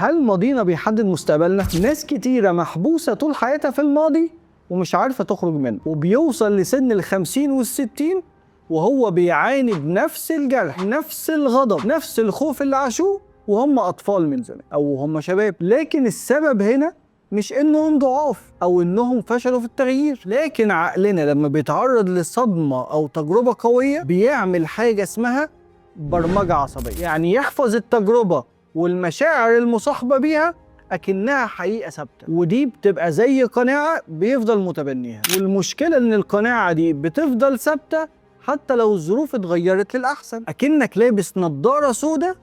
هل ماضينا بيحدد مستقبلنا؟ ناس كتيرة محبوسة طول حياتها في الماضي ومش عارفة تخرج منه، وبيوصل لسن ال50 وال60 وهو بيعاني بنفس الجرح، نفس الغضب، نفس الخوف اللي عاشوه وهم أطفال من زمان أو هم شباب. لكن السبب هنا مش إنهم ضعاف أو إنهم فشلوا في التغيير، لكن عقلنا لما بيتعرض لصدمة أو تجربة قوية بيعمل حاجة اسمها برمجة عصبية، يعني يحفظ التجربة والمشاعر المصاحبة بيها أكنها حقيقة ثابتة، ودي بتبقى زي قناعة بيفضل متبنيها. والمشكلة إن القناعة دي بتفضل ثابتة حتى لو الظروف اتغيرت للأحسن، أكنك لابس نظارة سودة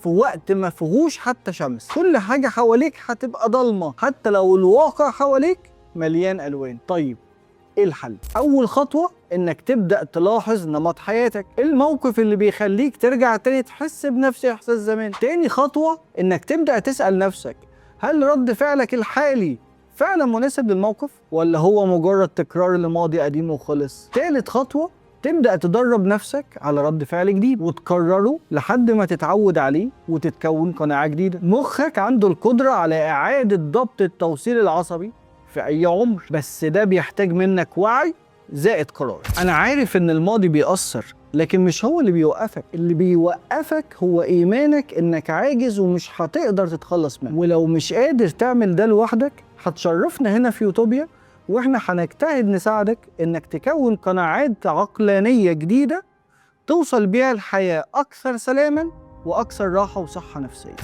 في وقت ما فيهوش حتى شمس، كل حاجة حواليك هتبقى ضلمة حتى لو الواقع حواليك مليان ألوان. طيب ايه الحل؟ اول خطوة انك تبدأ تلاحظ نمط حياتك، الموقف اللي بيخليك ترجع تاني تحس بنفس احساس زمان. تاني خطوة انك تبدأ تسأل نفسك هل رد فعلك الحالي فعلا مناسب للموقف ولا هو مجرد تكرار لماضي قديم وخلص؟ تالت خطوة تبدأ تدرب نفسك على رد فعل جديد وتكرره لحد ما تتعود عليه وتتكون قناعة جديدة. مخك عنده القدرة على إعادة ضبط التوصيل العصبي في أي عمر، بس ده بيحتاج منك وعي زائد قرار. أنا عارف إن الماضي بيأثر، لكن مش هو اللي بيوقفك. اللي بيوقفك هو إيمانك إنك عاجز ومش هتقدر تتخلص منه. ولو مش قادر تعمل ده لوحدك هتشرفنا هنا في يوتوبيا، وإحنا هنجتهد نساعدك إنك تكون قناعات عقلانية جديدة توصل بيها الحياة أكثر سلاما وأكثر راحة وصحة نفسية.